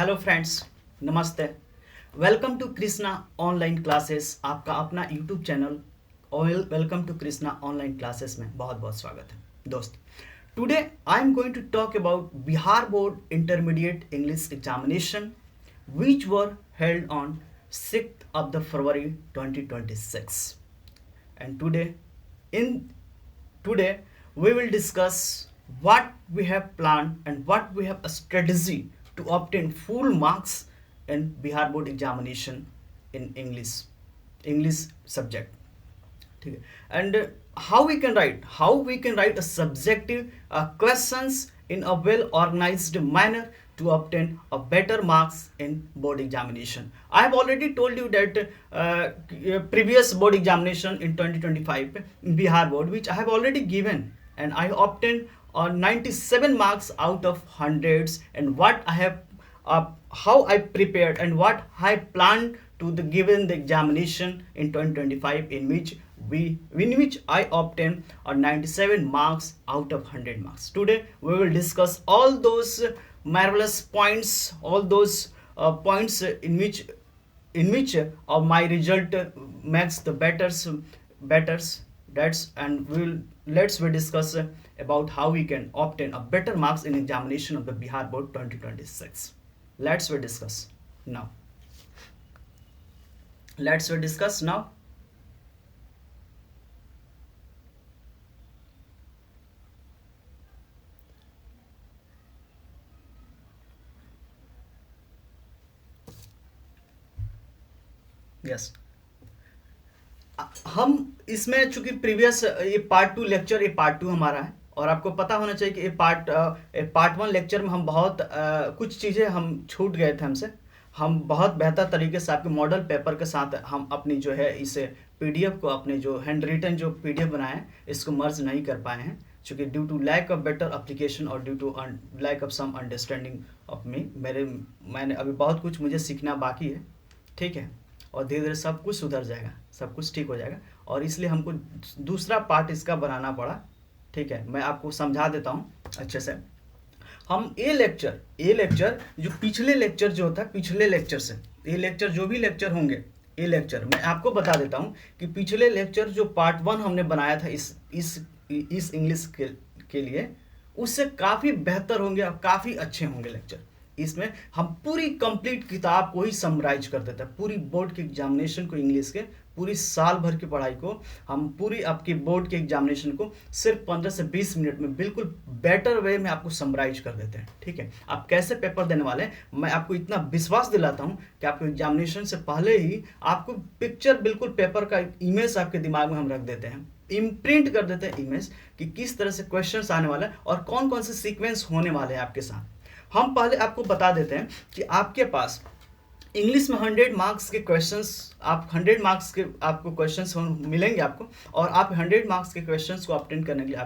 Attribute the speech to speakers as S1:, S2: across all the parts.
S1: Hello friends, नमस्ते। Welcome to Krishna online classes. आपका अपना YouTube channel welcome to Krishna online classes में बहुत बहुत स्वागत है दोस्त। Today I am going to talk about Bihar board intermediate English examination which were held on 6th of the February 2026. And today we will discuss what we have planned and what we have a strategy to obtain full marks in Bihar board examination in English subject. ठीक है। And how we can write a subjective questions in a well organized manner to obtain a better marks in board examination. I have already told you that previous board examination in 2025 in Bihar board, which I have already given, and I obtained 97 marks out of hundreds, and what I have how I prepared and what I planned to the given the examination in 2025, in which I obtained 97 marks out of 100 marks. Today we will discuss all those marvelous points, all those points in which my result makes the betters. Let's discuss about how we can obtain a better marks in examination of the Bihar Board 2026. Let's discuss now. Yes, हम इसमें चूंकि previous ये part 2 lecture, ये part 2 हमारा है, और आपको पता होना चाहिए कि ये पार्ट 1 लेक्चर में हम बहुत कुछ चीज़ें हम छूट गए थे हमसे। हम बहुत बेहतर तरीके से आपके मॉडल पेपर के साथ हम अपनी जो है इस पीडीएफ को, अपने जो हैंड रिटन जो पीडीएफ बनाए हैं, इसको मर्ज नहीं कर पाए हैं, चूँकि due to lack of better application और due to lack of some understanding of me. मैंने अभी बहुत कुछ मुझे सीखना बाकी है, ठीक है, और धीरे धीरे सब कुछ सुधर जाएगा, सब कुछ ठीक हो जाएगा, और इसलिए हमको दूसरा पार्ट इसका बनाना पड़ा, ठीक है। मैं आपको समझा देता हूँ अच्छे से। हम ये लेक्चर जो पिछले लेक्चर जो होता है, पिछले लेक्चर से ये लेक्चर जो भी लेक्चर होंगे, ये लेक्चर मैं आपको बता देता हूँ कि पिछले लेक्चर जो पार्ट 1 हमने बनाया था इस इंग्लिश के लिए, उससे काफ़ी बेहतर होंगे और काफ़ी अच्छे होंगे लेक्चर। इसमें हम पूरी कंप्लीट किताब को ही समराइज कर देते हैं, पूरी बोर्ड के एग्जामिनेशन को, इंग्लिश के पूरी साल भर की पढ़ाई को हम पूरी आपकी बोर्ड के एग्जामिनेशन को सिर्फ 15 से 20 मिनट में बिल्कुल बेटर वे में आपको समराइज कर देते हैं, ठीक है। आप कैसे पेपर देने वाले हैं, मैं आपको इतना विश्वास दिलाता हूं कि आपको एग्जामिनेशन से पहले ही आपको पिक्चर, बिल्कुल पेपर का इमेज आपके दिमाग में हम रख देते हैं, इम्प्रिंट कर देते हैं इमेज कि किस तरह से क्वेश्चंस आने वाले हैं और कौन कौन से सीक्वेंस होने वाले हैं आपके साथ। हम पहले आपको बता देते हैं कि आपके पास इंग्लिश में 100 मार्क्स के क्वेश्चंस, आप 100 मार्क्स के आपको क्वेश्चंस मिलेंगे आपको, और आप 100 मार्क्स के क्वेश्चंस को ऑब्टेन करने के लिए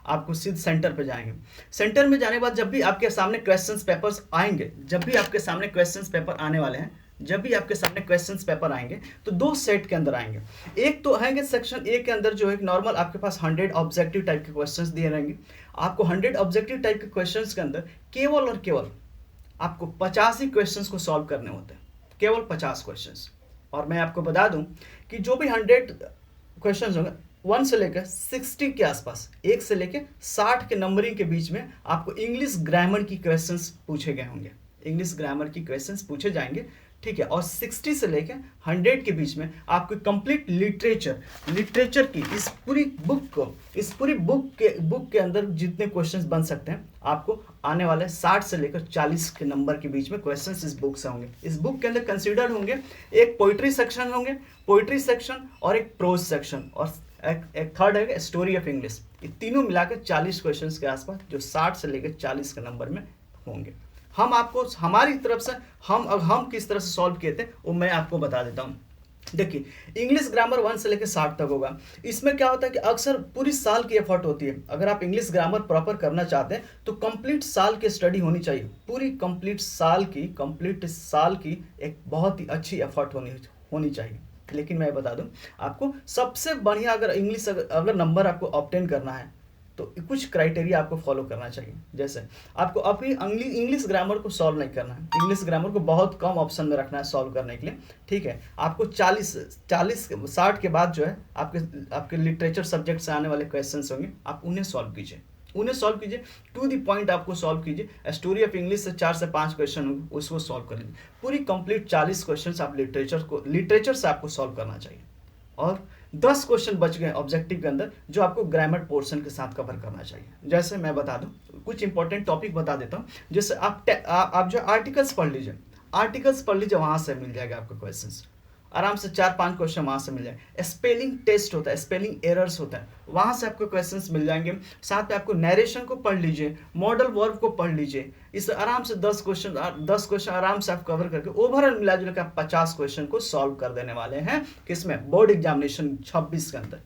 S1: आपको सीधे सेंटर पे जाएंगे। सेंटर में जाने के बाद जब भी आपके सामने क्वेश्चंस पेपर्स आएंगे, जब भी आपके सामने क्वेश्चंस पेपर आने वाले हैं, जब भी आपके सामने क्वेश्चंस पेपर आएंगे तो दो सेट के अंदर आएंगे। एक तो आएंगे सेक्शन ए के अंदर जो है नॉर्मल आपके पास 100 ऑब्जेक्टिव टाइप के क्वेश्चंस दिए रहेंगे। आपको 100 ऑब्जेक्टिव टाइप के क्वेश्चंस के अंदर केवल और केवल आपको 50 ही क्वेश्चंस को सॉल्व करने होते हैं, केवल 50 क्वेश्चंस। और मैं आपको बता दूं कि जो भी 100 क्वेश्चंस होंगे 1 से लेकर 60 के आसपास, 1 से लेकर 60 के नंबरिंग के बीच में आपको इंग्लिश ग्रामर की क्वेश्चंस पूछे गए होंगे, इंग्लिश ग्रामर की क्वेश्चंस पूछे जाएंगे, ठीक है। और 60 से लेकर 100 के बीच में आपको कंप्लीट लिटरेचर की इस पूरी बुक के अंदर जितने क्वेश्चंस बन सकते हैं, आपको आने वाले 60 से लेकर 40 के नंबर के बीच में क्वेश्चंस इस बुक से होंगे। इस बुक के अंदर कंसीडर होंगे एक पोइट्री सेक्शन होंगे, पोइट्री सेक्शन और एक प्रोज सेक्शन, और एक थर्ड है स्टोरी ऑफ इंग्लिश। ये तीनों मिलाकर 40 क्वेश्चंस के आसपास जो 60 से लेकर 40 के नंबर में होंगे। हम आपको हमारी तरफ से हम किस तरह से सॉल्व किए थे वो मैं आपको बता देता हूँ। देखिए, इंग्लिश ग्रामर 1 से लेकर 60 तक होगा। इसमें क्या होता है कि अक्सर पूरी साल की एफर्ट होती है। अगर आप इंग्लिश ग्रामर प्रॉपर करना चाहते हैं तो कंप्लीट साल की स्टडी होनी चाहिए, पूरी कंप्लीट साल की एक बहुत ही अच्छी एफर्ट होनी चाहिए। लेकिन मैं बता दूं आपको, सबसे बढ़िया अगर इंग्लिश अगर नंबर आपको ऑब्टेन करना है तो कुछ क्राइटेरिया आपको फॉलो करना चाहिए। जैसे आपको अभी इंग्लिश ग्रामर को सॉल्व नहीं करना है, इंग्लिश ग्रामर को बहुत कम ऑप्शन में रखना है सॉल्व करने के लिए, ठीक है। आपको 60 के बाद जो है आपके लिटरेचर सब्जेक्ट से आने वाले क्वेश्चंस होंगे, आप उन्हें सॉल्व कीजिए, टू द पॉइंट आपको सॉल्व कीजिए। स्टोरी ऑफ इंग्लिश से 4 से 5 क्वेश्चन होंगे, उसको सॉल्व कर लीजिए। पूरी कंप्लीट 40 क्वेश्चन आप लिटरेचर से आपको सॉल्व करना चाहिए। और 10 क्वेश्चन बच गए ऑब्जेक्टिव के अंदर जो आपको ग्रामर पोर्शन के साथ कवर करना चाहिए। जैसे मैं बता दूं, कुछ इंपॉर्टेंट टॉपिक बता देता हूं। जैसे आप जो आर्टिकल्स पढ़ लीजिए, वहां से मिल जाएगा आपको क्वेश्चंस, आराम से 4-5 क्वेश्चन वहां से मिल जाएगा। स्पेलिंग टेस्ट होता है, स्पेलिंग एरर्स होता है, वहां से आपको क्वेश्चंस मिल जाएंगे। साथ में आपको नरेशन को पढ़ लीजिए, मॉडल वर्ब को पढ़ लीजिए। इस आराम से 10 क्वेश्चन आराम से आप कवर करके ओवरऑल मिला जुला के आप 50 क्वेश्चन को सॉल्व कर देने वाले हैं। किसमें? बोर्ड एग्जामिनेशन 26 के अंदर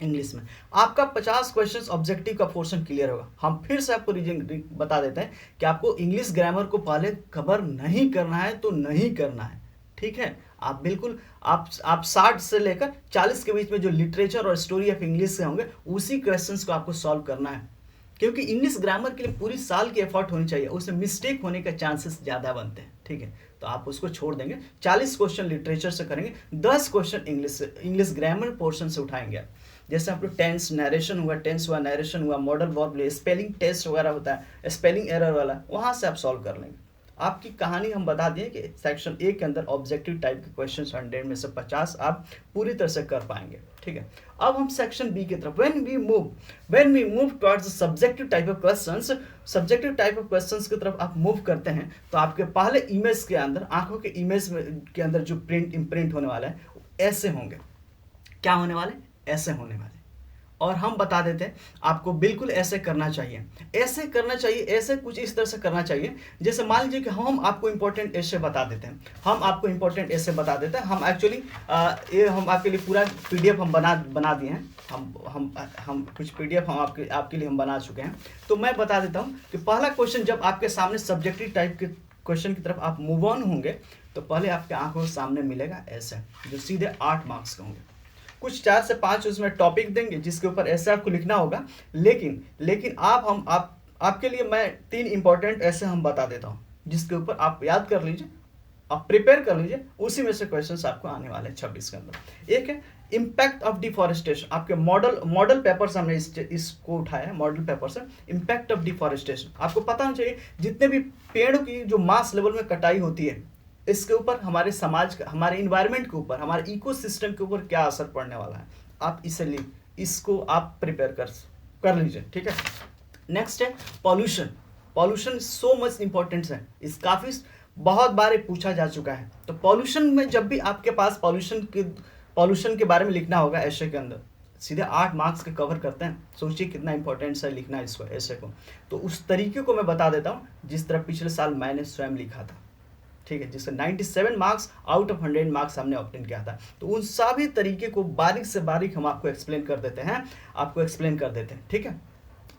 S1: इंग्लिश में आपका 50 क्वेश्चंस ऑब्जेक्टिव का पोर्शन क्लियर होगा। हम फिर से आपको रीजन बता देते हैं कि आपको इंग्लिश ग्रामर को पहले कवर नहीं करना है तो नहीं करना है, ठीक है। आप बिल्कुल आप 60 से लेकर 40 के बीच में जो लिटरेचर और स्टोरी ऑफ इंग्लिश से होंगे उसी क्वेश्चंस को आपको सॉल्व करना है, क्योंकि इंग्लिश ग्रामर के लिए पूरी साल की एफर्ट होनी चाहिए, उसमें मिस्टेक होने के चांसेस ज़्यादा बनते हैं, ठीक है। तो आप उसको छोड़ देंगे, 40 क्वेश्चन लिटरेचर से करेंगे, 10 क्वेश्चन इंग्लिश ग्रामर पोर्शन से उठाएंगे। जैसे आपको टेंस हुआ, नरेशन हुआ, मॉडल वर्ब, स्पेलिंग टेस्ट वगैरह होता है, स्पेलिंग एरर वाला, वहाँ से आप सॉल्व कर लेंगे। आपकी कहानी हम बता दिए कि सेक्शन ए के अंदर ऑब्जेक्टिव टाइप के क्वेश्चन 100 में से 50 आप पूरी तरह से कर पाएंगे, ठीक है। अब हम सेक्शन बी की तरफ, when we move towards subjective type of questions की तरफ आप मूव करते हैं, तो आपके पहले इमेज के अंदर, आंखों के इमेज के अंदर जो इम्प्रिंट होने वाला है ऐसे होंगे। क्या होने वाले? ऐसे होने वाले। और हम बता देते हैं आपको बिल्कुल ऐसे करना चाहिए, ऐसे कुछ इस तरह से करना चाहिए। जैसे मान लीजिए कि हम आपको इंपॉर्टेंट ऐसे बता देते हैं, हम एक्चुअली ये हम आपके लिए पूरा पीडीएफ हम बना दिए हैं, हम कुछ पीडीएफ हम आपके लिए हम बना चुके हैं। तो मैं बता देता हूँ कि पहला क्वेश्चन जब आपके सामने सब्जेक्टिव टाइप के क्वेश्चन की तरफ आप मूव ऑन होंगे, तो पहले आपके आंखों के सामने मिलेगा ऐसे, जो सीधे 8 मार्क्स के होंगे। कुछ 4 से 5 उसमें टॉपिक देंगे जिसके ऊपर ऐसे आपको लिखना होगा, लेकिन आपके लिए मैं 3 इंपॉर्टेंट ऐसे हम बता देता हूँ, जिसके ऊपर आप याद कर लीजिए, आप प्रिपेयर कर लीजिए, उसी में से क्वेश्चंस आपको आने वाले हैं 26 के अंदर। एक है इम्पैक्ट ऑफ डिफॉरेस्टेशन, आपके मॉडल पेपर से हमने इसको उठाया है, मॉडल पेपर से। इम्पैक्ट ऑफ डिफॉरेस्टेशन आपको पता होना चाहिए, जितने भी पेड़ों की जो मास लेवल में कटाई होती है, इसके ऊपर हमारे समाज का, हमारे इन्वायरमेंट के ऊपर, हमारे इकोसिस्टम के ऊपर क्या असर पड़ने वाला है, आप इसको आप प्रिपेयर कर लीजिए, ठीक है। नेक्स्ट है पॉल्यूशन सो मच इंपॉर्टेंट है, इस काफ़ी बहुत बार पूछा जा चुका है। तो पॉल्यूशन में जब भी आपके पास पॉल्यूशन के बारे में लिखना होगा ऐसे के अंदर, सीधे 8 मार्क्स के कवर करते हैं। सोचिए कितना इंपॉर्टेंट है लिखना इसको, ऐसे को। तो उस तरीके को मैं बता देता हूँ जिस तरह पिछले साल मैंने स्वयं लिखा था, ठीक है, जिससे 97 मार्क्स आउट ऑफ 100 मार्क्स हमने ऑब्टेन किया था। तो उन सभी तरीके को बारीक से बारीक हम आपको एक्सप्लेन कर देते हैं, ठीक है।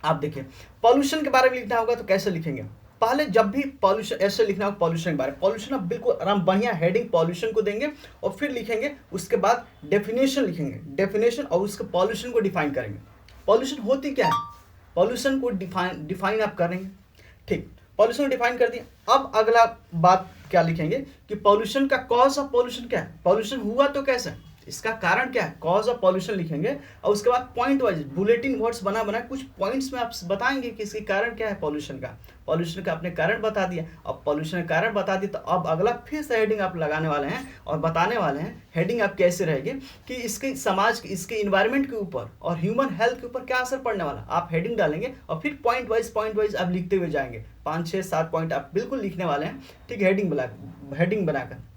S1: आप देखिए, पॉल्यूशन के बारे में लिखना होगा तो कैसे लिखेंगे? पहले जब भी पॉल्यूशन ऐसे लिखना होगा, पॉल्यूशन के बारे में, पॉल्यूशन आप बिल्कुल आराम बढ़िया हेडिंग पॉल्यूशन को देंगे और फिर लिखेंगे, उसके बाद डेफिनेशन लिखेंगे, डेफिनेशन, और उसके पॉल्यूशन को डिफाइन करेंगे। पॉल्यूशन होती क्या है, पॉल्यूशन को डिफाइन आप करेंगे, ठीक। पॉल्यूशन डिफाइन कर दिया। अब अगला बात क्या लिखेंगे कि पॉल्यूशन का कॉज ऑफ पॉल्यूशन क्या है, पॉल्यूशन हुआ तो कैसे, इसका कारण क्या है, कॉज ऑफ पॉल्यूशन लिखेंगे। और उसके बाद पॉइंट वाइज बुलेटिन वर्ड्स बना कुछ पॉइंट्स में आप बताएंगे कि इसके कारण क्या है, पॉल्यूशन का आपने कारण बता दिया। अब पॉल्यूशन का कारण बता दिया, तो अब अगला फिर से हेडिंग आप लगाने वाले हैं और बताने वाले हैं हेडिंग आप कैसे रहेगी कि इसके समाज, इसके इन्वायरमेंट के ऊपर और ह्यूमन हेल्थ के ऊपर क्या असर पड़ने वाला। आप हेडिंग डालेंगे और फिर पॉइंट वाइज आप लिखते हुए जाएंगे, 5, 6, 7 पॉइंट आप बिल्कुल लिखने वाले हैं, ठीक है। हेडिंग बनाकर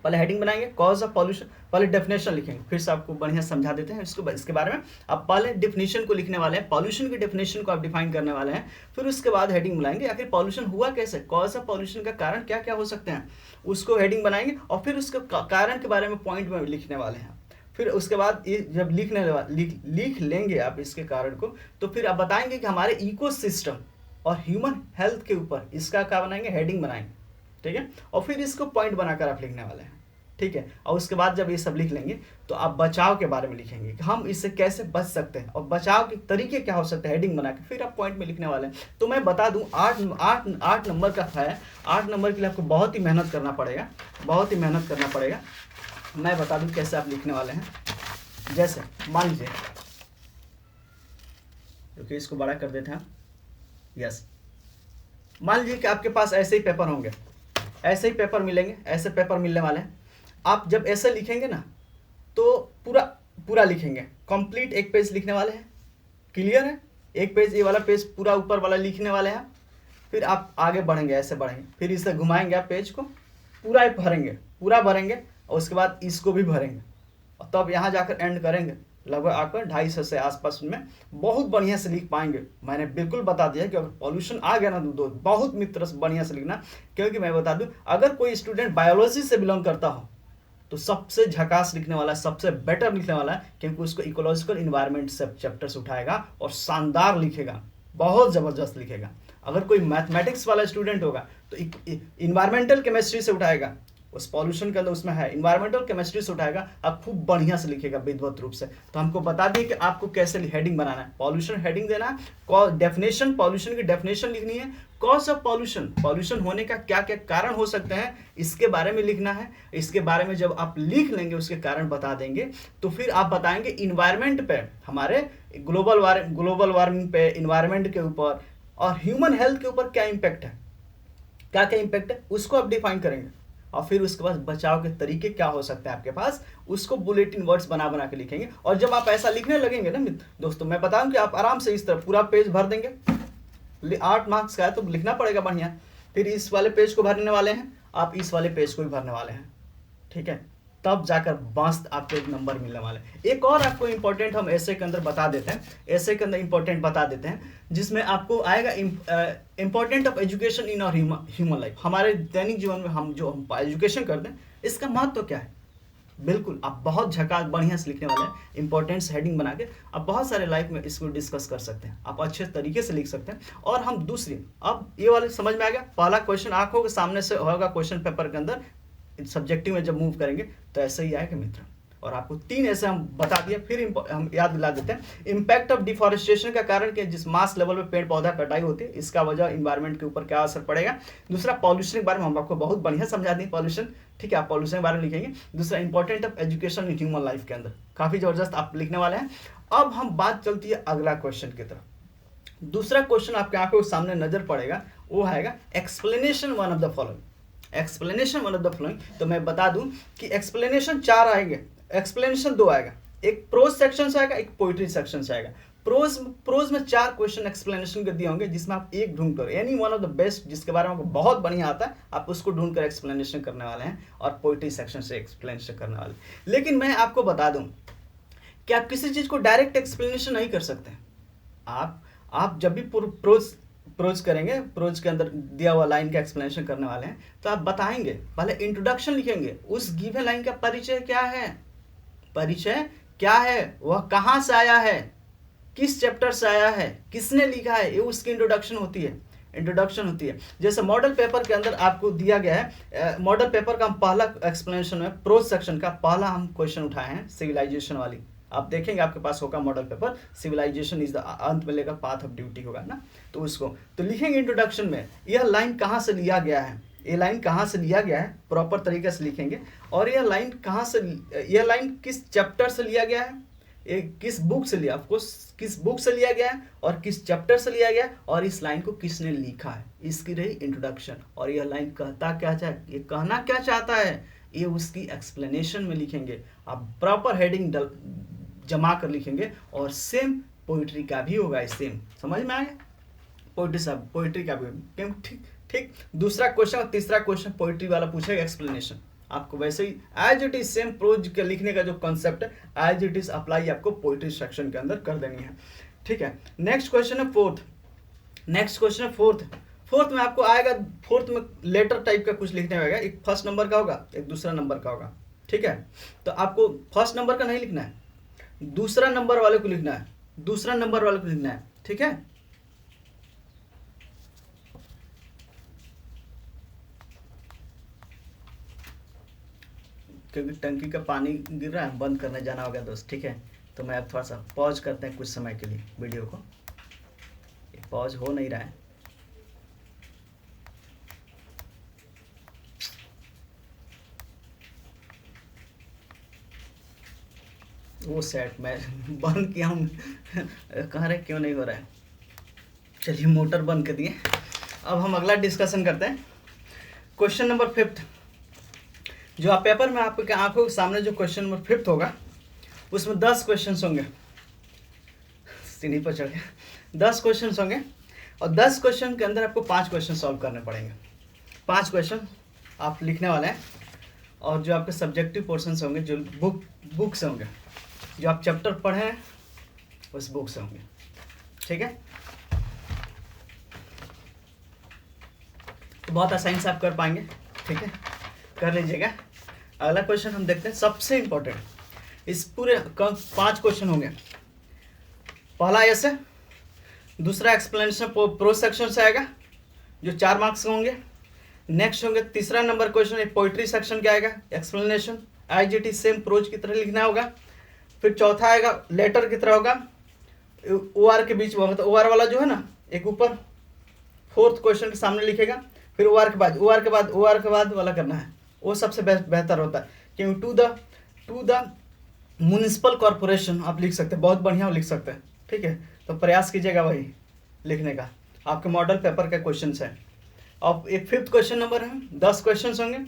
S1: पहले हेडिंग बनाएंगे, कॉज ऑफ पॉल्यूशन, पहले डेफिनेशन लिखेंगे, फिर से आपको बढ़िया समझा देते हैं इसके बारे में। आप पहले डेफिनेशन को लिखने वाले हैं, पॉल्यूशन की डेफिनेशन को आप डिफाइन करने वाले हैं, फिर उसके बाद हेडिंग बनाएंगे, आखिर पॉल्यूशन हुआ कैसे, कॉज ऑफ पॉल्यूशन का कारण क्या क्या हो सकते हैं, उसको हेडिंग बनाएंगे और फिर उसके कारण के बारे में पॉइंट में लिखने वाले हैं। फिर उसके बाद जब लिख लेंगे आप इसके कारण को, तो फिर आप बताएंगे कि हमारे इकोसिस्टम और ह्यूमन हेल्थ के ऊपर इसका क्या बनाएंगे, हेडिंग बनाएंगे, ठीक है। और फिर इसको पॉइंट बनाकर आप लिखने वाले हैं। ठीक है। और उसके बाद जब ये सब लिख लेंगे तो आप बचाव के बारे में लिखेंगे कि हम इससे कैसे बच सकते हैं और बचाव के तरीके क्या हो सकते हैं, हेडिंग बना के फिर आप पॉइंट में लिखने वाले हैं। तो मैं बता दूं 8 नंबर का है। 8 नंबर के लिए आपको बहुत ही मेहनत करना पड़ेगा, बहुत ही मेहनत करना पड़ेगा। मैं बता दूं कैसे आप लिखने वाले हैं। जैसे मान लीजिए, क्योंकि इसको बड़ा कर देते हैं हम, यस। मान लीजिए कि आपके पास ऐसे ही पेपर होंगे, ऐसे ही पेपर मिलेंगे, ऐसे पेपर मिलने वाले हैं। आप जब ऐसे लिखेंगे ना तो पूरा पूरा लिखेंगे, कंप्लीट एक पेज लिखने वाले हैं, क्लियर है। एक पेज, ये वाला पेज पूरा ऊपर वाला लिखने वाले हैं। फिर आप आगे बढ़ेंगे, ऐसे बढ़ेंगे, फिर इसे घुमाएंगे आप पेज को, पूरा भरेंगे, पूरा भरेंगे और उसके बाद इसको भी भरेंगे और तब यहाँ जाकर एंड करेंगे। लगभग आपका 250 से आसपास में बहुत बढ़िया से लिख पाएंगे। मैंने बिल्कुल बता दिया कि अगर पॉल्यूशन आ गया ना तो बहुत मित्र से बढ़िया से लिखना। क्योंकि मैं बता दूं, अगर कोई स्टूडेंट बायोलॉजी से बिलोंग करता हो तो सबसे झकास लिखने वाला, सबसे बेटर लिखने वाला है, क्योंकि उसको इकोलॉजिकल इन्वायरमेंट से चैप्टर से उठाएगा और शानदार लिखेगा, बहुत ज़बरदस्त लिखेगा। अगर कोई मैथमेटिक्स वाला स्टूडेंट होगा तो इन्वायरमेंटल केमिस्ट्री से उठाएगा, उस पॉल्यूशन के अंदर उसमें है इन्वायरमेंटल केमिस्ट्री से उठाएगा, आप खूब बढ़िया से लिखेगा विधिवत रूप से। तो हमको बता दिए कि आपको कैसे हेडिंग बनाना है। पॉल्यूशन हेडिंग देना है, डेफिनेशन, पॉल्यूशन की डेफिनेशन लिखनी है, कॉज ऑफ पॉल्यूशन, पॉल्यूशन होने का क्या क्या कारण हो सकते हैं इसके बारे में लिखना है। इसके बारे में जब आप लिख लेंगे, उसके कारण बता देंगे, तो फिर आप बताएंगे इन्वायरमेंट पे, हमारे ग्लोबल वार्मिंग पे, इन्वायरमेंट के ऊपर और ह्यूमन हेल्थ के ऊपर क्या इम्पैक्ट है, क्या क्या इम्पैक्ट है, उसको आप डिफाइन करेंगे। और फिर उसके बाद बचाव के तरीके क्या हो सकते हैं आपके पास, उसको बुलेटिन वर्ड्स बना बना के लिखेंगे। और जब आप ऐसा लिखने लगेंगे ना दोस्तों, मैं बताऊं कि आप आराम से इस तरह पूरा पेज भर देंगे। 8 मार्क्स का है तो लिखना पड़ेगा बढ़िया। फिर इस वाले पेज को भरने वाले हैं, आप इस वाले पेज को भी भरने वाले हैं, ठीक है। तब जाकर मस्त आपको एक नंबर मिलने वाला है। एक और आपको इंपॉर्टेंट हम ऐसे के अंदर बता देते हैं, ऐसे के अंदर इंपॉर्टेंट बता देते हैं, जिसमें आपको आएगा इंपॉर्टेंट ऑफ एजुकेशन इन और ह्यूमन लाइफ। हमारे दैनिक जीवन में हम जो एजुकेशन करते हैं, इसका महत्व क्या है। बिल्कुल आप बहुत झकास बढ़िया से लिखने वाले हैं, इंपॉर्टेंस हेडिंग बना के आप बहुत सारे लाइफ में इसको डिस्कस कर सकते हैं, आप अच्छे तरीके से लिख सकते हैं। और हम दूसरी, अब ये वाले समझ में आ गया, पहला क्वेश्चन आंखों के सामने से होगा क्वेश्चन पेपर के अंदर, सब्जेक्टिव में जब मूव करेंगे तो ऐसे ही आएगा मित्र। और आपको 3 ऐसे हम बता दिए, फिर हम याद दिला देते हैं। इम्पैक्ट ऑफ डिफॉरेस्टेशन का कारण कि जिस मास लेवल पे पेड़ पौधा कटाई होती है, इसका वजह इन्वायरमेंट के ऊपर क्या असर पड़ेगा। दूसरा पॉल्यूशन के बारे में हम आपको बहुत बढ़िया समझा दें, पॉल्यूशन, ठीक है, आप पॉल्यूशन के बारे में लिखेंगे। दूसरा important of education in human life के अंदर, काफी जबरदस्त आप लिखने वाले हैं। अब हम बात चलती है अगला क्वेश्चन की तरफ। दूसरा क्वेश्चन आपके आंखों के सामने नजर पड़ेगा, वो आएगा explanation one of the following, explanation one of the flowing. तो मैं बता दूं कि एक्सप्लेनेशन 4 आएंगे, एक्सप्लेनेशन 2 आएगा, एक प्रोज सेक्शन से आएगा, एक पोइट्री सेक्शन से आएगा। प्रोज में 4 क्वेश्चन एक्सप्लेनेशन के दिए होंगे, जिसमें आप एक ढूंढ कर, any one of the best जिसके बारे में आपको बहुत बढ़िया आता है, आप उसको ढूंढ कर एक्सप्लेनेशन करने वाले हैं और पोइट्री सेक्शन से एक्सप्लेनेशन करने वाले। लेकिन मैं आपको बता दूं कि आप किसी चीज को डायरेक्ट एक्सप्लेनेशन नहीं कर सकते। आप जब भी प्रोज करेंगे, प्रोज के अंदर दिया हुआ लाइन का एक्सप्लेनेशन करने वाले हैं, तो आप बताएंगे, पहले इंट्रोडक्शन लिखेंगे, उस गिवन लाइन का परिचय क्या है, परिचय क्या है, वह कहां से आया है, किस चैप्टर से आया है, किसने लिखा है, ये उसकी इंट्रोडक्शन होती है, इंट्रोडक्शन होती है। जैसे मॉडल पेपर के अंदर आपको दिया गया है, मॉडल पेपर का हम पहला एक्सप्लेनेशन में प्रोज सेक्शन का पहला हम क्वेश्चन उठाए हैं, सिविलाइजेशन वाली। आप देखेंगे आपके पास होगा model paper, civilisation is the, अंत में लेकर पाथ ऑफ ड्यूटी होगा ना, तो उसको तो लिखेंगे इंट्रोडक्शन में यह लाइन कहाँ से लिया गया है, ये लाइन कहाँ से लिया गया है, प्रॉपर तरीके से लिखेंगे। और यह लाइन कहाँ से, यह लाइन किस चैप्टर से लिया गया है, ये किस बुक से लिया, आपको किस बुक से लिया गया है और किस चैप्टर से लिया गया है, और इस लाइन को किसने लिखा है, इसकी रही इंट्रोडक्शन। और यह लाइन कहता क्या चाहता, ये कहना क्या चाहता है, ये उसकी एक्सप्लेनेशन में लिखेंगे। आप प्रॉपर हेडिंग जमा कर लिखेंगे। और सेम पोइट्री का भी होगा, सेम, समझ में आया, पोइट्री का भी, ठीक ठीक। दूसरा क्वेश्चन और तीसरा क्वेश्चन पोइट्री वाला पूछेगा एक्सप्लेनेशन, आपको वैसे ही as it is same prose के लिखने का जो कॉन्सेप्ट है एज इट इज अप्लाई आपको पोइट्री सेक्शन के अंदर कर देनी है, ठीक है। नेक्स्ट क्वेश्चन है फोर्थ, नेक्स्ट क्वेश्चन है फोर्थ में आपको आएगा, फोर्थ में लेटर टाइप का कुछ लिखने होगा, एक फर्स्ट नंबर का होगा, एक दूसरा नंबर का होगा, ठीक है। तो आपको फर्स्ट नंबर का नहीं लिखना है, दूसरा नंबर वाले को लिखना है, दूसरा नंबर वाले को लिखना है, ठीक है। क्योंकि टंकी का पानी गिर रहा है, बंद करने जाना होगा दोस्त, ठीक है। तो मैं अब थोड़ा सा पॉज करते हैं कुछ समय के लिए वीडियो को, पॉज हो नहीं रहा है। वो सेट मैं बंद किया हूँ कह रहे क्यों नहीं हो रहा है। चलिए मोटर बंद कर दिए। अब हम अगला डिस्कशन करते हैं। क्वेश्चन नंबर 5, जो आप पेपर में आपके आंखों के सामने जो क्वेश्चन नंबर 5 होगा उसमें 10 क्वेश्चन होंगे। सीढ़ी पर चढ़ गया। 10 क्वेश्चन होंगे और 10 क्वेश्चन के अंदर आपको 5 क्वेश्चन सॉल्व करने पड़ेंगे। 5 क्वेश्चन आप लिखने वाले हैं और जो आपके सब्जेक्टिव पोर्शन होंगे, जो बुक से होंगे, जो आप चैप्टर पढ़े हैं उस बुक से होंगे, ठीक है। तो बहुत आसानी से आप कर पाएंगे, ठीक है, कर लीजिएगा। अगला क्वेश्चन हम देखते हैं, सबसे इंपॉर्टेंट। इस पूरे 5 क्वेश्चन होंगे। पहला ऐसे, दूसरा एक्सप्लेनेशन प्रो सेक्शन से आएगा जो 4 मार्क्स के होंगे। नेक्स्ट होंगे तीसरा नंबर क्वेश्चन एक पोइट्री सेक्शन का आएगा, एक्सप्लेनेशन आईजीटी सेम प्रोज की तरह लिखना होगा। फिर चौथा आएगा लेटर की तरह होगा, ओआर के बीच में, मतलब ओआर वाला जो है ना एक ऊपर, 4th क्वेश्चन के सामने लिखेगा। फिर ओआर के बाद वाला करना है, वो सबसे बेहतर होता है। क्योंकि टू द म्युनिसिपल कॉरपोरेशन आप लिख सकते हैं, बहुत बढ़िया लिख सकते हैं, ठीक है। तो प्रयास कीजिएगा वही लिखने का, आपके मॉडल पेपर का क्वेश्चन है। अब एक 5th क्वेश्चन नंबर है, 10 क्वेश्चन होंगे,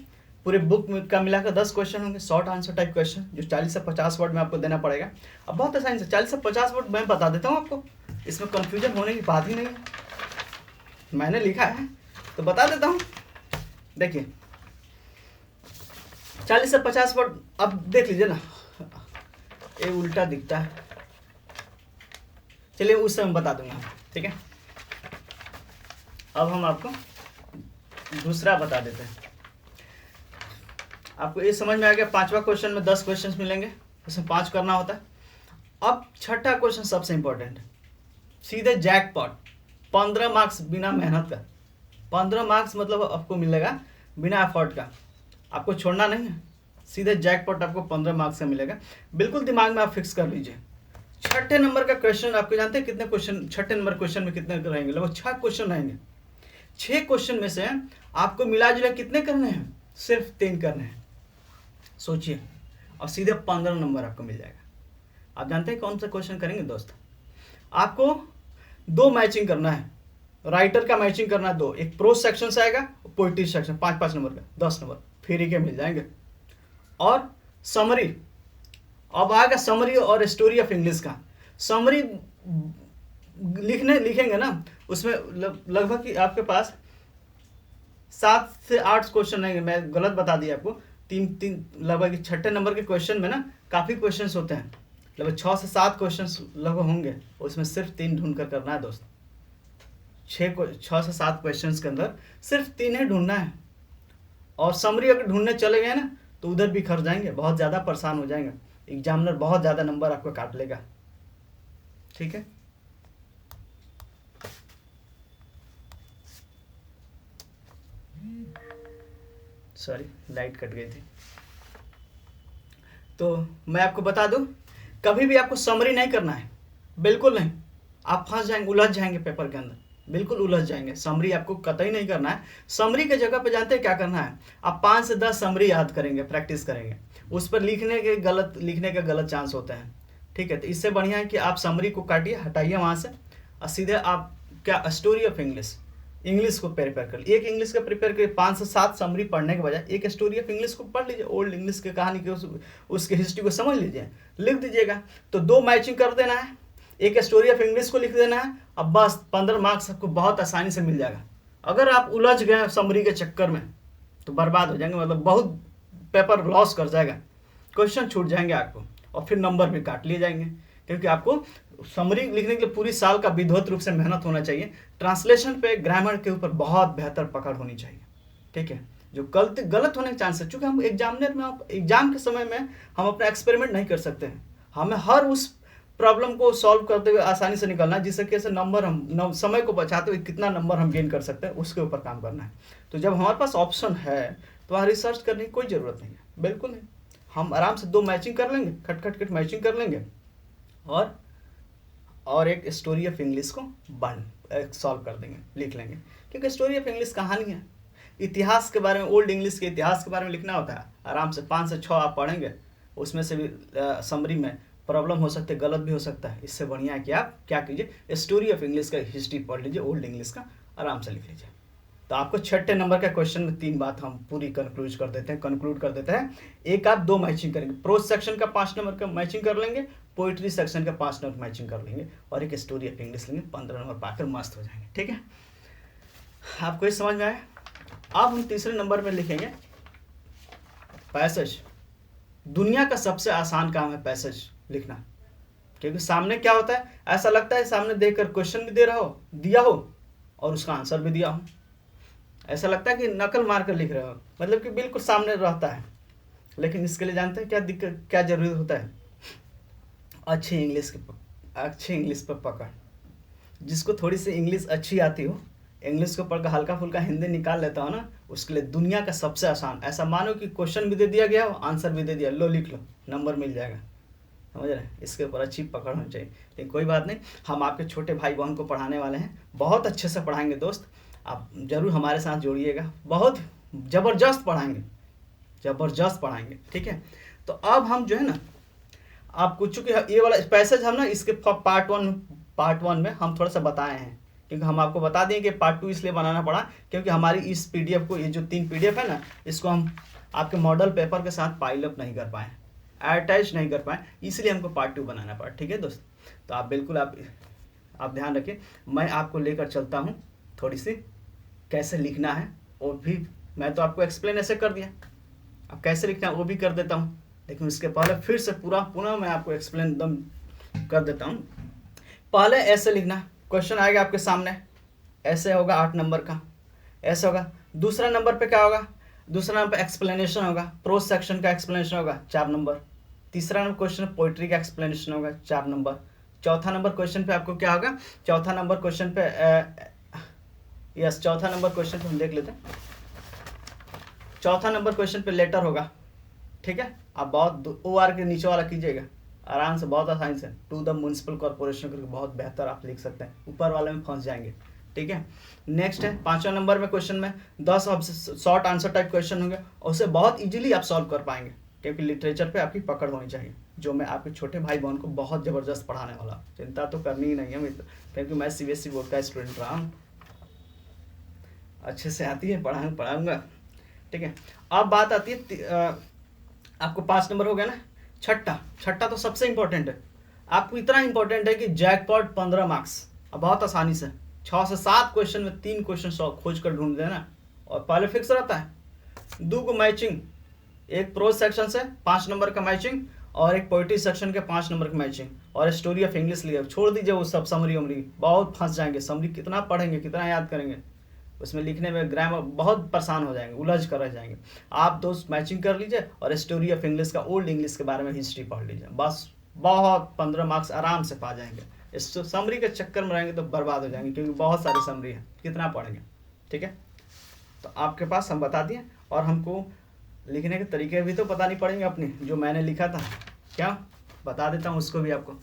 S1: पूरे बुक का मिलाकर 10 क्वेश्चन होंगे, शॉर्ट आंसर टाइप क्वेश्चन, जो 40 से 50 वर्ड में आपको देना पड़ेगा। अब बहुत आसानी से 40 से 50 वर्ड मैं बता देता हूँ आपको, इसमें कन्फ्यूजन होने की बात ही नहीं है, मैंने लिखा है तो बता देता हूँ। देखिए 40 से 50 वर्ड, अब देख लीजिए ना, ये उल्टा दिखता है, चलिए उस समय बता दूंगा, ठीक है। अब हम आपको दूसरा बता देते हैं। आपको ये समझ में आ गया, 5वां क्वेश्चन में 10 क्वेश्चन मिलेंगे, उसमें 5 करना होता है। अब 6ठा क्वेश्चन सबसे इंपॉर्टेंट है, सीधे जैकपॉट, 15 मार्क्स बिना मेहनत का। 15 मार्क्स मतलब आपको मिलेगा बिना एफर्ट का, आपको छोड़ना नहीं है, सीधे जैकपॉट आपको 15 मार्क्स का मिलेगा। बिल्कुल दिमाग में आप फिक्स कर लीजिए। 6ठे नंबर का क्वेश्चन, आपको जानते हैं कितने क्वेश्चन 6ठे नंबर क्वेश्चन में कितने रहेंगे? लगभग 6 क्वेश्चन रहेंगे। 6 क्वेश्चन में से आपको मिला जुला कितने करने हैं? सिर्फ 3 करने हैं, सोचिए, और सीधे 15 नंबर आपको मिल जाएगा। आप जानते हैं कौन सा क्वेश्चन करेंगे दोस्त? आपको 2 मैचिंग करना है, राइटर का मैचिंग करना है 2, एक प्रोज सेक्शन से आएगा, पोइट्री सेक्शन 5-5 नंबर का, 10 नंबर फ्री के मिल जाएंगे। और समरी, अब आएगा समरी और स्टोरी ऑफ इंग्लिश का। समरी लिखेंगे ना, उसमें लगभग आपके पास 7 से 8 क्वेश्चन रहेंगे। मैं गलत बता दिया आपको, 3 लगभग 6ठे नंबर के क्वेश्चन में ना काफ़ी क्वेश्चंस होते हैं, लगभग 6 से 7 क्वेश्चंस लगभग होंगे, उसमें सिर्फ 3 ढूंढ कर करना है दोस्त। 6 से 7 क्वेश्चंस के अंदर सिर्फ 3 ही ढूंढना है। और समरी अगर ढूंढने चले गए ना तो उधर भी खर जाएंगे, बहुत ज़्यादा परेशान हो जाएंगे, एग्जामिनर बहुत ज़्यादा नंबर आपको काट लेगा, ठीक है। सॉरी, लाइट कट गई थी। तो मैं आपको बता दूं, कभी भी आपको समरी नहीं करना है, बिल्कुल नहीं। आप फंस जाएंगे, उलझ जाएंगे पेपर के अंदर, बिल्कुल उलझ जाएंगे। समरी आपको कतई नहीं करना है। समरी के जगह पे जानते हैं क्या करना है? आप 5 से 10 समरी याद करेंगे, प्रैक्टिस करेंगे, उस पर लिखने का गलत चांस होता है, ठीक है। तो इससे बढ़िया है कि आप समरी को काटिए, हटाइए वहाँ से, और सीधे आप क्या स्टोरी ऑफ इंग्लिश को प्रिपेयर कर लीजिए। एक इंग्लिश का प्रिपेयर करिए, 5 से 7 समरी पढ़ने के बजाय एक स्टोरी ऑफ इंग्लिश को पढ़ लीजिए, ओल्ड इंग्लिश की कहानी के उसके हिस्ट्री को समझ लीजिए, लिख दीजिएगा। तो 2 मैचिंग कर देना है, एक स्टोरी ऑफ इंग्लिश को लिख देना है, अब बस 15 मार्क्स आपको बहुत आसानी से मिल जाएगा। अगर आप उलझ गए समरी के चक्कर में तो बर्बाद हो जाएंगे, मतलब बहुत पेपर लॉस कर जाएगा, क्वेश्चन छूट जाएंगे आपको, और फिर नंबर भी काट लिए जाएंगे। क्योंकि आपको समरी लिखने के लिए पूरी साल का विधिवत रूप से मेहनत होना चाहिए। ट्रांसलेशन पे, ग्रामर के ऊपर बहुत बेहतर पकड़ होनी चाहिए, ठीक है। जो गलत होने के चांस है, चूँकि हम एग्जामिनर में, आप एग्जाम के समय में हम अपना एक्सपेरिमेंट नहीं कर सकते हैं, हमें हर उस प्रॉब्लम को सॉल्व करते हुए आसानी से निकलना है, जिससे कैसे नंबर हम समय को बचाते हुए कितना नंबर हम गेन कर सकते हैं, उसके ऊपर काम करना है। तो जब हमारे पास ऑप्शन है तो वहाँ रिसर्च करने की कोई ज़रूरत नहीं है, बिल्कुल नहीं। हम आराम से 2 मैचिंग कर लेंगे, खट खट खट मैचिंग कर लेंगे, और एक स्टोरी ऑफ इंग्लिश को सॉल्व कर देंगे, लिख लेंगे। क्योंकि स्टोरी ऑफ इंग्लिश कहानी है, इतिहास के बारे में, ओल्ड इंग्लिश के इतिहास के बारे में लिखना होता है। आराम से 5 से 6 आप पढ़ेंगे, उसमें से भी समरी में प्रॉब्लम हो सकते, गलत भी हो सकता है। इससे बढ़िया है कि आप क्या कीजिए, स्टोरी ऑफ इंग्लिश का हिस्ट्री पढ़ लीजिए, ओल्ड इंग्लिश का आराम से लिख लीजिए। तो आपको 6ठे नंबर का क्वेश्चन में 3 बात हम पूरी कंक्लूड कर देते हैं। एक आप 2 मैचिंग करेंगे, प्रोज सेक्शन का 5 नंबर का मैचिंग कर लेंगे, पोइट्री सेक्शन का 5 नंबर मैचिंग कर लेंगे, और एक स्टोरी ऑफ इंग्लिश लेंगे, 15 नंबर पाकर मस्त हो जाएंगे। ठीक है, आपको ये समझ में आया। अब हम तीसरे नंबर में लिखेंगे पैसेज। दुनिया का सबसे आसान काम है पैसेज लिखना, क्योंकि सामने क्या होता है, ऐसा लगता है सामने देखकर क्वेश्चन भी दिया हो और उसका आंसर भी दिया हो, ऐसा लगता है कि नकल मार कर लिख रहे हो, मतलब कि बिल्कुल सामने रहता है। लेकिन इसके लिए जानते हैं क्या दिक्कत, क्या जरूरत होता है, अच्छी इंग्लिश पर पकड़। जिसको थोड़ी सी इंग्लिश अच्छी आती हो, इंग्लिश को पढ़कर हल्का फुल्का हिंदी निकाल लेता हो ना, उसके लिए दुनिया का सबसे आसान, ऐसा मानो कि क्वेश्चन भी दे दिया गया हो, आंसर भी दे दिया, लो लिख लो, नंबर मिल जाएगा। समझ रहे हैं, इसके ऊपर अच्छी पकड़ होनी चाहिए। लेकिन कोई बात नहीं, हम आपके छोटे भाई बहन को पढ़ाने वाले हैं, बहुत अच्छे से पढ़ाएंगे दोस्त, आप जरूर हमारे साथ जोड़िएगा, बहुत ज़बरदस्त पढ़ाएंगे। ठीक है, तो अब हम जो है ना, आपको चूँकि ये वाला पैसेज हम ना इसके पार्ट वन में हम थोड़ा सा बताए हैं, क्योंकि हम आपको बता दें कि पार्ट 2 इसलिए बनाना पड़ा क्योंकि हमारी इस PDF को, ये जो 3 PDF है ना, इसको हम आपके मॉडल पेपर के साथ पाइल अप नहीं कर पाए, अटैच नहीं कर पाए, इसलिए हमको पार्ट 2 बनाना पड़ा। ठीक है दोस्त, तो आप बिल्कुल आप ध्यान रखिए, मैं आपको लेकर चलता हूँ थोड़ी सी कैसे लिखना है, वो भी मैं तो आपको एक्सप्लेन ऐसे कर दिया, अब कैसे लिखना है वो भी कर देता हूँ, लेकिन उसके पहले फिर से पुनः मैं आपको एक्सप्लेन एकदम कर देता हूँ। पहले ऐसे लिखना, क्वेश्चन आएगा आपके सामने, ऐसे होगा 8 नंबर का, ऐसे होगा। दूसरा नंबर पे क्या होगा, दूसरा नंबर पे एक्सप्लेनेशन होगा, प्रोज सेक्शन का एक्सप्लेनेशन होगा 4 नंबर। तीसरा नंबर क्वेश्चन पोइट्री का एक्सप्लेनेशन होगा 4 नंबर। चौथा नंबर क्वेश्चन पे आपको क्या होगा, चौथा नंबर क्वेश्चन पे हम देख लेते हैं। चौथा नंबर क्वेश्चन पे लेटर होगा। ठीक है, आप बहुत OR के नीचे वाला कीजिएगा, आराम से, बहुत आसानी से, टू द म्युनिसिपल कॉर्पोरेशन करके बहुत बेहतर आप लिख सकते हैं, ऊपर वाले में फंस जाएंगे। ठीक है, नेक्स्ट है 5वां नंबर में क्वेश्चन में 10 शॉर्ट आंसर टाइप क्वेश्चन होंगे, और उसे बहुत इजीली आप सॉल्व कर पाएंगे, क्योंकि लिटरेचर पे आपकी पकड़ होनी चाहिए, जो मैं आपके छोटे भाई बहन को बहुत ज़बरदस्त पढ़ाने वाला, चिंता तो करनी ही नहीं है मित्र, क्योंकि मैं CBSE बोर्ड का स्टूडेंट रहा हूँ, अच्छे से आती है, पढ़ाऊँगा। ठीक है, अब बात आती है आपको 5 नंबर हो गया ना, छठा तो सबसे इंपॉर्टेंट है, आपको इतना इंपॉर्टेंट है कि जैकपॉट 15 मार्क्स, अब बहुत आसानी से 6 से 7 क्वेश्चन में 3 क्वेश्चन खोज कर ढूंढ देना, और पहले फिक्स रहता है 2 को मैचिंग, एक प्रोज सेक्शन से 5 नंबर का मैचिंग, और एक पोइट्री सेक्शन के 5 नंबर की मैचिंग, और स्टोरी ऑफ इंग्लिश लिया। छोड़ दीजिए वो सब समरी उमरी, बहुत फंस जाएंगे, समरी कितना पढ़ेंगे, कितना याद करेंगे, उसमें लिखने में ग्रामर बहुत परेशान हो जाएंगे, उलझ कर रह जाएंगे। आप दोस्त मैचिंग कर लीजिए, और स्टोरी ऑफ इंग्लिश का, ओल्ड इंग्लिश के बारे में हिस्ट्री पढ़ लीजिए, बस बहुत 15 मार्क्स आराम से पा जाएंगे। इस समरी के चक्कर में रहेंगे तो बर्बाद हो जाएंगे, क्योंकि बहुत सारी समरी है, कितना पढ़ेंगे। ठीक है, तो आपके पास हम बता दिए, और हमको लिखने के तरीके भी तो पता नहीं पड़ेंगे अपने, जो मैंने लिखा था, क्या बता देता हूँ उसको भी आपको,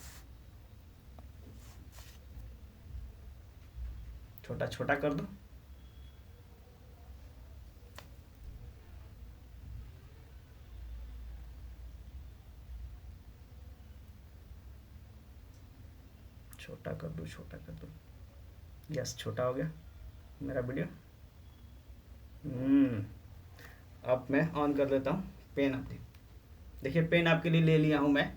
S1: छोटा छोटा कर दो, छोटा कर दो, यस, छोटा हो गया मेरा वीडियो। अब मैं ऑन कर देता हूँ पेन अपनी, देखिए पेन आपके लिए ले लिया हूँ मैं,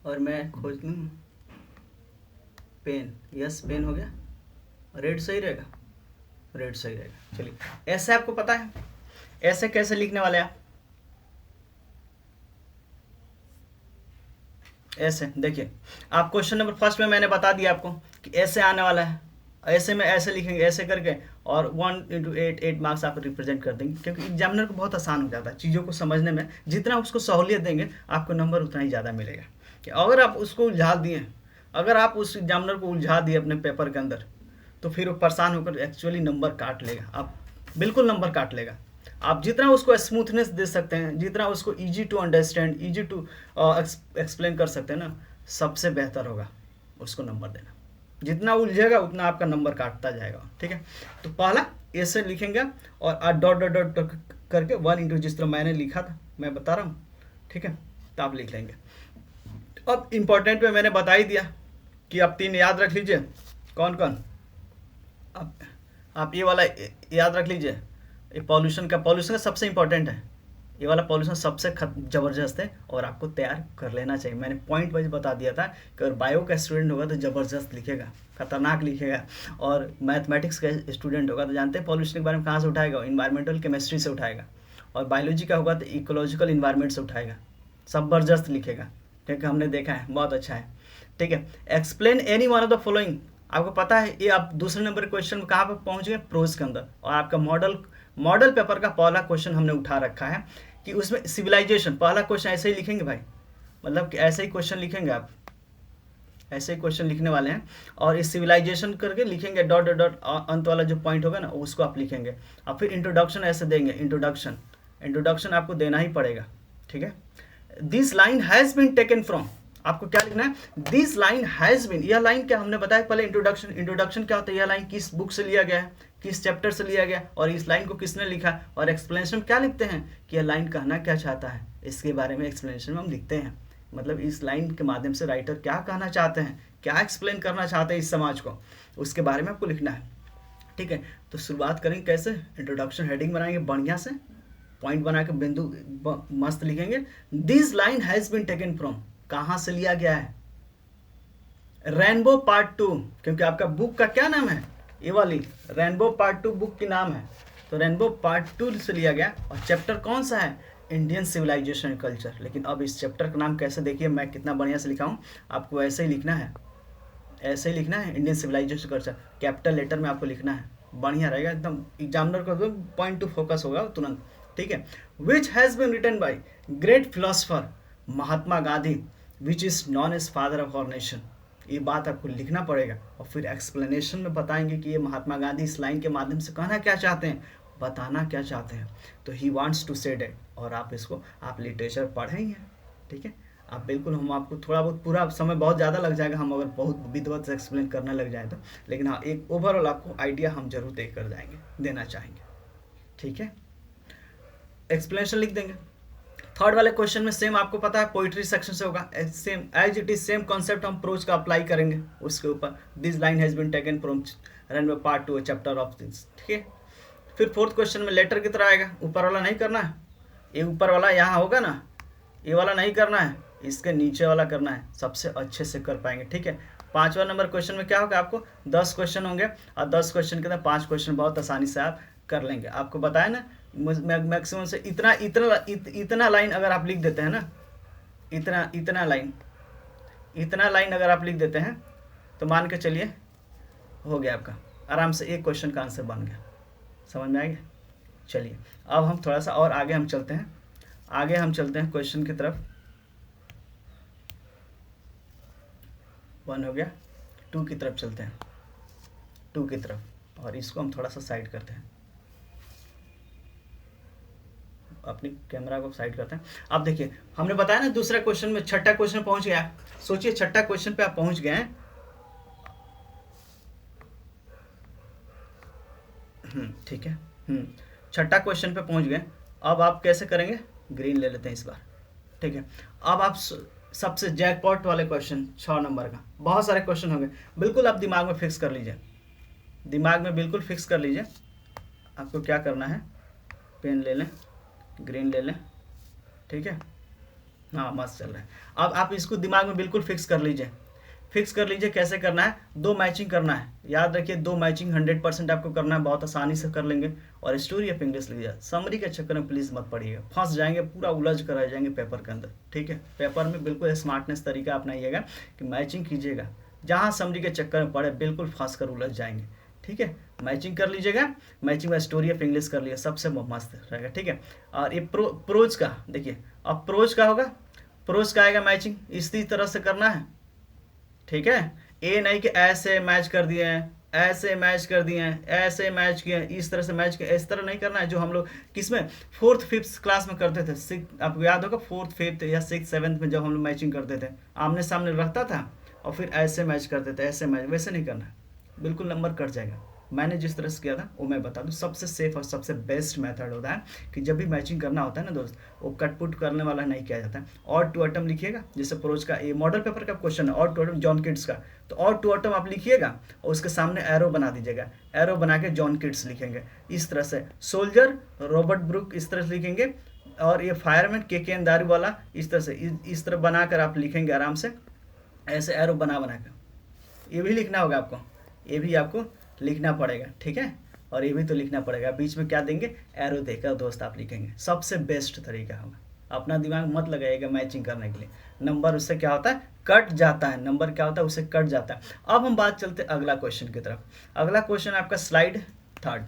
S1: और मैं खोज लूँ पेन, यस पेन हो गया, रेड सही रहेगा, रेड सही रहेगा। चलिए, ऐसे आपको पता है ऐसे कैसे लिखने वाले आप, ऐसे देखिए, आप क्वेश्चन नंबर फर्स्ट में मैंने बता दिया आपको कि ऐसे आने वाला है, ऐसे में ऐसे लिखेंगे, ऐसे करके, और 1 × 8 मार्क्स आप रिप्रेजेंट कर देंगे, क्योंकि एग्जामिनर को बहुत आसान हो जाता है चीज़ों को समझने में, जितना उसको सहूलियत देंगे आपको नंबर उतना ही ज़्यादा मिलेगा। कि अगर आप उसको उलझा दिए, अगर आप उस एग्जामिनर को उलझा दिए अपने पेपर के अंदर, तो फिर वो परेशान होकर एक्चुअली नंबर काट लेगा, आप बिल्कुल नंबर काट लेगा। आप जितना उसको स्मूथनेस दे सकते हैं, जितना उसको easy to understand, easy to explain कर सकते हैं ना, सबसे बेहतर होगा उसको नंबर देना। जितना उलझेगा उतना आपका नंबर काटता जाएगा, ठीक है। तो पहला ऐसे लिखेंगे और डॉट डॉट डॉट डॉट करके 1 इंटू, जिस तरह मैंने लिखा था मैं बता रहा हूँ, ठीक है, तो आप लिख लेंगे। अब इम्पोर्टेंट में मैंने बता ही दिया कि आप 3 याद रख लीजिए। कौन कौन? आप ये वाला याद रख लीजिए, ये पॉल्यूशन का सबसे इंपॉर्टेंट है। ये वाला पॉल्यूशन सबसे ज़बरदस्त है और आपको तैयार कर लेना चाहिए। मैंने पॉइंट वाइज बता दिया था कि अगर बायो का स्टूडेंट होगा तो ज़बरदस्त लिखेगा, खतरनाक लिखेगा, और मैथमेटिक्स का स्टूडेंट होगा तो जानते हैं पॉल्यूशन के बारे में कहाँ से उठाएगा, इन्वायरमेंटल केमिस्ट्री से उठाएगा, और बायोलॉजी का होगा तो इकोलॉजिकल इन्वायरमेंट से उठाएगा, ज़बरदस्त लिखेगा, ठीक है, हमने देखा है, बहुत अच्छा है, ठीक है। Explain any one of the following, आपको पता है ये आप दूसरे नंबर के क्वेश्चन में कहाँ पर पहुँच गए, प्रोज के अंदर, और आपका मॉडल पेपर का पहला क्वेश्चन हमने उठा रखा है कि उसमें सिविलाइजेशन, पहला क्वेश्चन ऐसे ही लिखेंगे भाई, मतलब कि ऐसे ही क्वेश्चन लिखेंगे आप, ऐसे ही क्वेश्चन लिखने वाले हैं, और इस सिविलाइजेशन करके लिखेंगे डॉट डॉट डॉट, अंत वाला जो पॉइंट होगा ना उसको आप लिखेंगे। अब फिर इंट्रोडक्शन ऐसे देंगे, इंट्रोडक्शन आपको देना ही पड़ेगा, ठीक है। This line has been taken from, आपको क्या लिखना है, दिस लाइन हैज़ बीन, यह लाइन क्या, हमने बताया पहले इंट्रोडक्शन क्या होता है, यह लाइन किस बुक से लिया गया है, किस चैप्टर से लिया गया, और इस लाइन को किसने लिखा, और एक्सप्लेनेशन क्या लिखते हैं कि यह लाइन कहना क्या चाहता है, इसके बारे में एक्सप्लेनेशन में हम लिखते हैं, मतलब इस लाइन के माध्यम से राइटर क्या कहना चाहते हैं, क्या एक्सप्लेन करना चाहते हैं इस समाज को, उसके बारे में आपको लिखना है, ठीक है। तो शुरुआत करेंगे कैसे, इंट्रोडक्शन हेडिंग बनाएंगे बढ़िया से, पॉइंट बना के बिंदु मस्त लिखेंगे। This line has been taken from, कहाँ से लिया गया है, रेनबो पार्ट 2, क्योंकि आपका बुक का क्या नाम है, ये वाली रेनबो पार्ट 2 बुक की नाम है, तो रेनबो पार्ट 2 से लिया गया, और चैप्टर कौन सा है, इंडियन सिविलाइजेशन कल्चर। लेकिन अब इस चैप्टर का नाम कैसे, देखिए मैं कितना बढ़िया से लिखा हूँ, आपको ऐसे ही लिखना है, ऐसे ही लिखना है, Indian civilisation culture, capital letter में आपको लिखना है, बढ़िया रहेगा एकदम, एग्जामिनर को पॉइंट टू फोकस होगा तुरंत, ठीक है। Which has been written by great philosopher Mahatma Gandhi, which is known as father of our nation, ये बात आपको लिखना पड़ेगा, और फिर एक्सप्लेनेशन में बताएंगे कि ये महात्मा गांधी इस लाइन के माध्यम से कहना क्या चाहते हैं, बताना क्या चाहते हैं, तो ही वांट्स टू से डेट, और आप इसको, आप लिटरेचर पढ़े ही हैं, ठीक है, आप बिल्कुल, हम आपको थोड़ा बहुत, पूरा समय बहुत ज़्यादा लग जाएगा हम अगर बहुत विधिवत से एक्सप्लेन करने लग जाए तो, लेकिन हाँ एक ओवरऑल आपको आइडिया हम जरूर दे कर जाएंगे, देना चाहेंगे, ठीक है। एक्सप्लेनेशन लिख देंगे। थर्ड वाले क्वेश्चन में सेम आपको पता है पोइट्री सेक्शन से होगा, same as it is same concept हम प्रोज का अप्लाई करेंगे उसके ऊपर, this line has been taken from rainbow part 2 chapter of this, ठीक है। फिर फोर्थ क्वेश्चन में लेटर की तरह आएगा, ऊपर वाला नहीं करना है, ये ऊपर वाला यहाँ होगा ना, ये वाला नहीं करना है, इसके नीचे वाला करना है, सबसे अच्छे से कर पाएंगे, ठीक है। 5वां नंबर क्वेश्चन में क्या होगा, आपको 10 क्वेश्चन होंगे, और 10 क्वेश्चन के अंदर 5 क्वेश्चन बहुत आसानी से आप कर लेंगे। आपको बताया ना मैक्सिमम से इतना लाइन अगर आप लिख देते हैं ना, इतना लाइन अगर आप लिख देते हैं तो मान के चलिए हो गया आपका, आराम से एक क्वेश्चन का आंसर बन गया, समझ में आ गया। चलिए अब हम थोड़ा सा और आगे हम चलते हैं, क्वेश्चन की तरफ। 1 हो गया, 2 की तरफ चलते हैं, 2 की तरफ, और इसको हम थोड़ा सा साइड करते हैं, अपनी कैमरा को साइड करते हैं। अब देखिए हमने बताया ना दूसरा क्वेश्चन में, छठा क्वेश्चन पहुंच गया, सोचिए छठा क्वेश्चन पे आप पहुंच गए हैं, ठीक है, छठा क्वेश्चन पे पहुंच गए। अब आप कैसे करेंगे, ग्रीन ले लेते हैं इस बार, ठीक है। अब आप सबसे जैकपॉट वाले क्वेश्चन 6 नंबर का, बहुत सारे क्वेश्चन होंगे, बिल्कुल आप दिमाग में फिक्स कर लीजिए, आपको क्या करना है, पेन ले लें, ग्रीन ले लें, ठीक है, हाँ मस्त चल रहा है। अब आप इसको दिमाग में बिल्कुल फिक्स कर लीजिए, कैसे करना है, 2 मैचिंग करना है, याद रखिए 2 मैचिंग 100% आपको करना है, बहुत आसानी से कर लेंगे। और स्टोरी ऑफ इंग्लिश लिखिए, समरी के चक्कर में प्लीज़ मत पढ़िएगा, फंस जाएंगे, पूरा उलझ कर रह जाएंगे पेपर के अंदर, ठीक है। पेपर में बिल्कुल स्मार्टनेस तरीका अपनाइएगा कि मैचिंग कीजिएगा, जहाँ समरी के चक्कर में पढ़े बिल्कुल फंस कर उलझ जाएंगे, ठीक है। मैचिंग कर लीजिएगा, मैचिंग में स्टोरी ऑफ इंग्लिश कर लिया, सबसे मस्त रहेगा, ठीक है। और ये प्रोज का देखिए, अब प्रोज का होगा, प्रोज का आएगा मैचिंग, इसी तरह से करना है, ठीक है। ए नहीं कि ऐसे मैच कर दिए हैं, ऐसे मैच कर दिए हैं, ऐसे मैच किए हैं, इस तरह से मैच किए। इस तरह नहीं करना है जो हम लोग किसमें फोर्थ फिफ्थ क्लास में करते थे। सिक्स, आपको याद होगा फोर्थ फिफ्थ या सिक्स सेवन्थ में जब हम लोग मैचिंग करते थे, आमने सामने रखता था और फिर ऐसे मैच करते थे, ऐसे मैच, वैसे नहीं करना है, बिल्कुल नंबर कट जाएगा। मैंने जिस तरह से किया था वो मैं बता दूं, सबसे सेफ और सबसे बेस्ट मेथड होता है कि जब भी मैचिंग करना होता है ना दोस्त, वो कटपुट करने वाला नहीं किया जाता है। और टू आइटम लिखिएगा, जैसे प्रोज का ये मॉडल पेपर का क्वेश्चन है, और टू आइटम जॉन किड्स का, तो और टू आइटम आप लिखिएगा और उसके सामने एरो बना दीजिएगा, एरो बना के जॉन किड्स लिखेंगे इस तरह से। सोल्जर रॉबर्ट ब्रुक इस तरह से लिखेंगे, और ये फायरमैन के अंदारी वाला इस तरह से, इस तरह बनाकर आप लिखेंगे आराम से, ऐसे एरो बना बना कर। ये भी लिखना होगा आपको, ये भी आपको लिखना पड़ेगा, ठीक है। और ये भी तो लिखना पड़ेगा, बीच में क्या देंगे, एरो देकर दोस्त आप लिखेंगे, सबसे बेस्ट तरीका होगा। अपना दिमाग मत लगाइएगा मैचिंग करने के लिए, नंबर उससे क्या होता है, कट जाता है, नंबर क्या होता है, उससे कट जाता है। अब हम बात चलते हैं अगला क्वेश्चन की तरफ। अगला क्वेश्चन आपका स्लाइड थर्ड,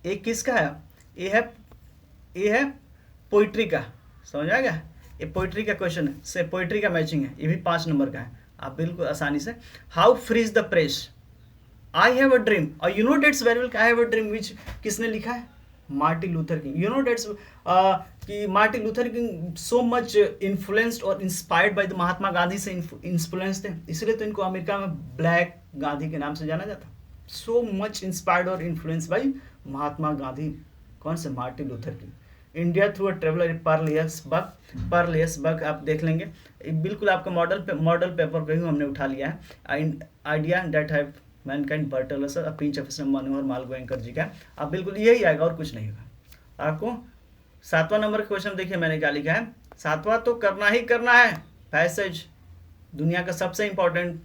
S1: ये किसका है, ये है पोइट्री का, समझ आ गया। ये पोइट्री का क्वेश्चन है, से पोइट्री का मैचिंग है, ये भी 5 नंबर का है, आप बिल्कुल आसानी से। How free is the press, I have a dream, और you know that's very well, I have a dream which किसने लिखा है, Martin Luther King. You know that's कि Martin Luther King so much influenced और inspired by the Mahatma Gandhi से influence थे, इसलिए तो इनको अमेरिका में ब्लैक गांधी के नाम से जाना जाता। सो मच इंस्पायर्ड और इन्फ्लुएंस बाय महात्मा गांधी, कौन से, Martin Luther King. India through a traveller, Pearl S Buck आप देख लेंगे, बिल्कुल आपका मॉडल पेपर पे ही हमने उठा लिया है। आइडिया डेट हैव मैनकाइंड बर्टलस, पिंच ऑफ मनोहर मालगोयंकर जी का, अब बिल्कुल यही आएगा और कुछ नहीं होगा। आपको 7वां नंबर का क्वेश्चन देखिए मैंने क्या लिखा है, 7वां तो करना ही करना है, पैसेज दुनिया का सबसे इंपॉर्टेंट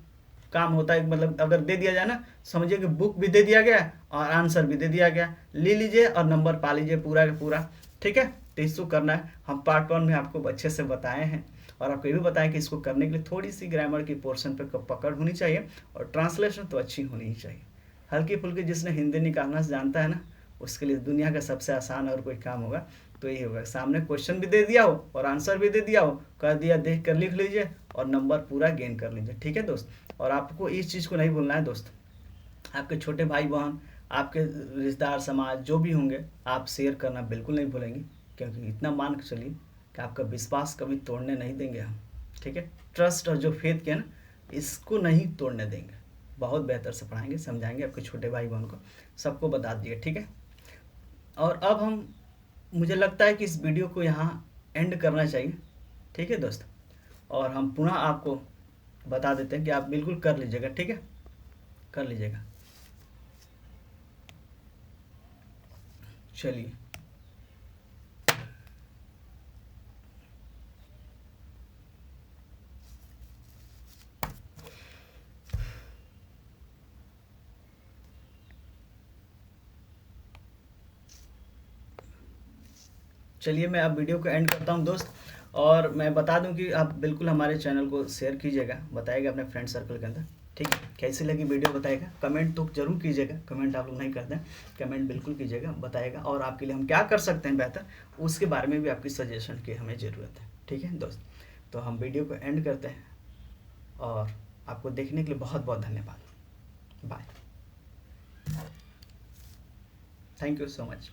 S1: काम होता है, मतलब अगर दे दिया जाए ना, समझिए कि बुक भी दे दिया गया और आंसर भी दे दिया गया, ले लीजिए और नंबर पा लीजिए पूरा का पूरा, ठीक है। तो इसको करना है, हम पार्ट 1 में आपको अच्छे से बताए हैं, और आपको ये भी बताया कि इसको करने के लिए थोड़ी सी ग्रामर की पोर्शन पे पकड़ होनी चाहिए, और ट्रांसलेशन तो अच्छी होनी ही चाहिए। हल्की फुल्की जिसने हिंदी निकालना जानता है ना, उसके लिए दुनिया का सबसे आसान और कोई काम होगा तो यही होगा, सामने क्वेश्चन भी दे दिया हो और आंसर भी दे दिया हो, कह दिया देख कर लिख लीजिए और नंबर पूरा गेन कर लीजिए, ठीक है दोस्त। और आपको इस चीज़ को नहीं भूलना है दोस्त, आपके छोटे भाई बहन, आपके रिश्तेदार समाज जो भी होंगे, आप शेयर करना बिल्कुल नहीं भूलेंगे, क्योंकि इतना मान के चलिए कि आपका विश्वास कभी तोड़ने नहीं देंगे हम, ठीक है। ट्रस्ट और जो फेथ के ना, इसको नहीं तोड़ने देंगे, बहुत बेहतर से पढ़ाएंगे, समझाएंगे आपके छोटे भाई बहन को, सबको बता दिए, ठीक है। और अब हम, मुझे लगता है कि इस वीडियो को यहाँ एंड करना चाहिए, ठीक है दोस्त। और हम पुनः आपको बता देते हैं कि आप बिल्कुल कर लीजिएगा, ठीक है, कर लीजिएगा। चलिए, चलिए मैं अब वीडियो को एंड करता हूं दोस्त, और मैं बता दूं कि आप बिल्कुल हमारे चैनल को शेयर कीजिएगा, बताइएगा अपने फ्रेंड सर्कल के अंदर, ठीक है। कैसी लगी वीडियो बताइएगा, कमेंट तो जरूर कीजिएगा, कमेंट आप लोग नहीं करते हैं, कमेंट बिल्कुल कीजिएगा, बताइएगा, और आपके लिए हम क्या कर सकते हैं बेहतर, उसके बारे में भी आपकी सजेशन की हमें ज़रूरत है, ठीक है दोस्त। तो हम वीडियो को एंड करते हैं, और आपको देखने के लिए बहुत बहुत धन्यवाद, bye, thank you so much.